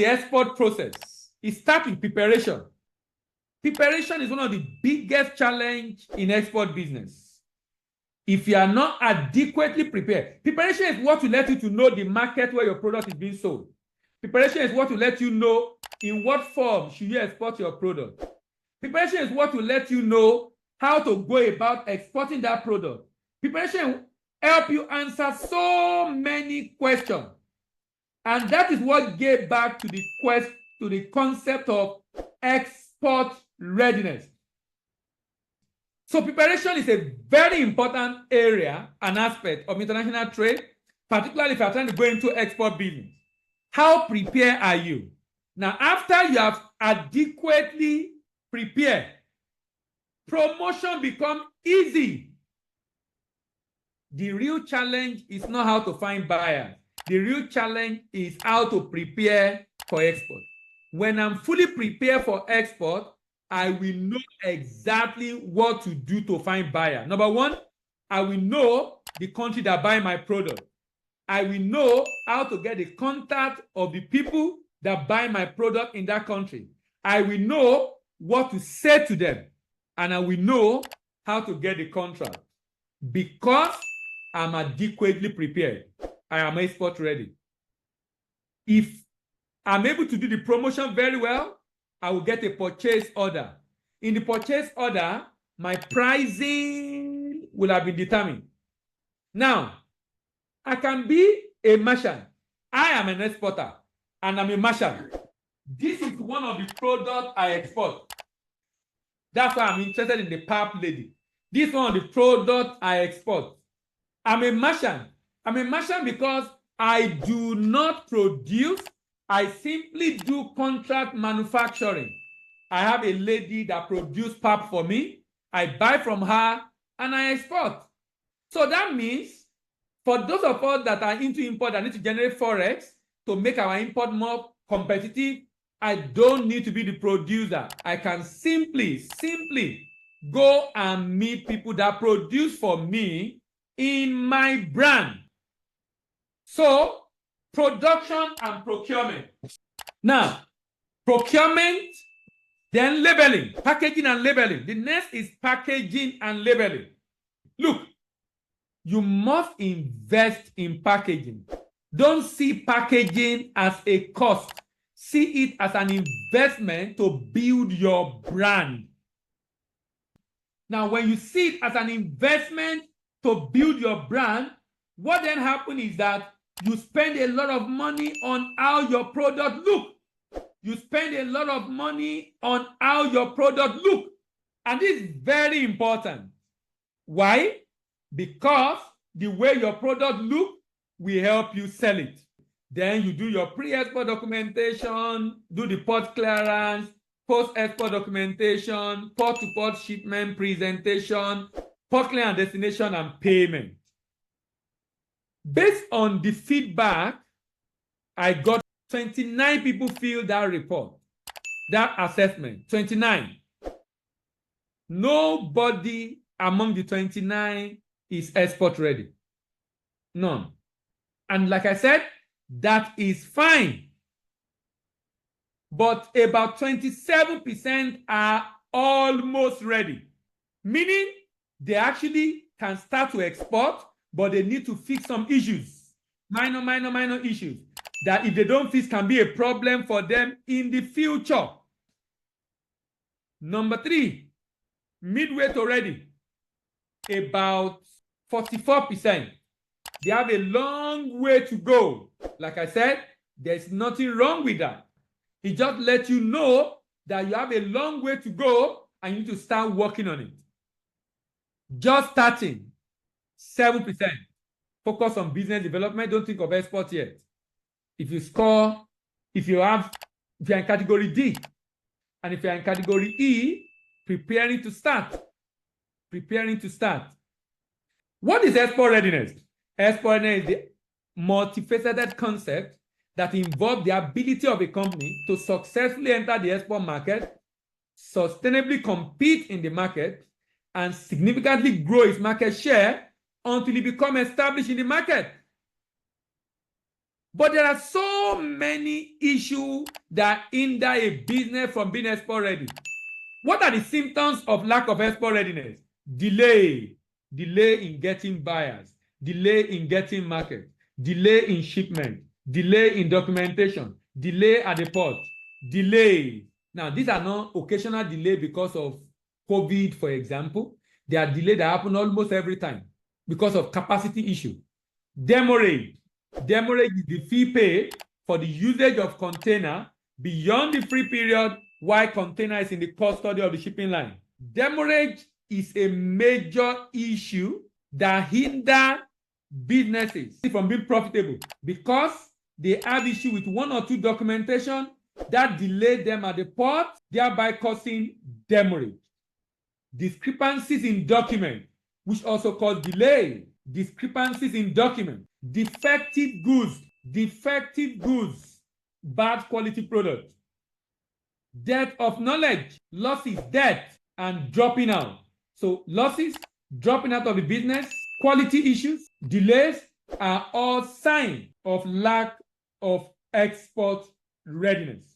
the export process? It starts with preparation. Preparation is one of the biggest challenges in export business. If you are not adequately prepared, preparation is what will let you to know the market where your product is being sold. Preparation is what will let you know in what form should you export your product. Preparation is what will let you know how to go about exporting that product. Preparation will help you answer so many questions. And that is what gave back to the concept of export readiness. So preparation is a very important area and aspect of international trade, particularly if you're trying to go into export business. How prepared are you? Now, after you have adequately prepared, promotion becomes easy. The real challenge is not how to find buyers. The real challenge is how to prepare for export. When I'm fully prepared for export, I will know exactly what to do to find buyer. Number one, I will know the country that buy my product. I will know how to get the contact of the people that buy my product in that country. I will know what to say to them, and I will know how to get the contract. Because I'm adequately prepared, I am export ready. If I'm able to do the promotion very well, I will get a purchase order. In the purchase order, my pricing will have been determined. Now, I can be a merchant. I am an exporter, and I'm a merchant. This is one of the products I export. That's why I'm interested in the pap lady. This is one of the products I export. I'm a merchant. I'm a merchant because I do not produce. I simply do contract manufacturing. I have a lady that produces pap for me. I buy from her and I export. So that means for those of us that are into import that need to generate forex to make our import more competitive, I don't need to be the producer. I can simply go and meet people that produce for me in my brand. So, production and procurement. Now, procurement, then labeling, packaging and labeling. The next is packaging and labeling. Look, you must invest in packaging. Don't see packaging as a cost. See it as an investment to build your brand. Now, when you see it as an investment to build your brand, what then happens is that you spend a lot of money on how your product looks. You spend a lot of money on how your product looks. And this is very important. Why? Because the way your product looks will help you sell it. Then you do your pre-export documentation, do the port clearance, post-export documentation, port-to-port shipment presentation, port clearance destination, and payment. Based on the feedback I got, 29 people filled that report, that assessment, 29. Nobody among the 29 is export ready. None. And like I said, that is fine. But about 27% are almost ready, meaning they actually can start to export, but they need to fix some issues, minor issues, that if they don't fix can be a problem for them in the future. Number 3, midway to ready, about 44%. They have a long way to go. Like I said, there's nothing wrong with that. It just lets you know that you have a long way to go and you need to start working on it. Just starting, 7%. Focus on business development. Don't think of export yet. If you score, if you're in category D, and if you're in category E, preparing to start. Preparing to start. What is export readiness? Export readiness is the multifaceted concept that involves the ability of a company to successfully enter the export market, sustainably compete in the market, and significantly grow its market share until it becomes established in the market. But there are so many issues that hinder a business from being export ready. What are the symptoms of lack of export readiness? Delay in getting buyers, delay in getting market, delay in shipment, delay in documentation, delay at the port, delay. Now, these are not occasional delay because of COVID, for example. They are delays that happen almost every time because of capacity issue. Demurrage. Demurrage is the fee paid for the usage of container beyond the free period while container is in the custody of the shipping line. Demurrage is a major issue that hinders businesses from being profitable because they have issue with one or two documentation that delay them at the port, thereby causing demurrage. Discrepancies in document, which also cause delay. Discrepancies in document. Defective goods, bad quality product. Death of knowledge, losses, debt, and dropping out. So losses, dropping out of the business, quality issues, delays are all signs of lack of export readiness.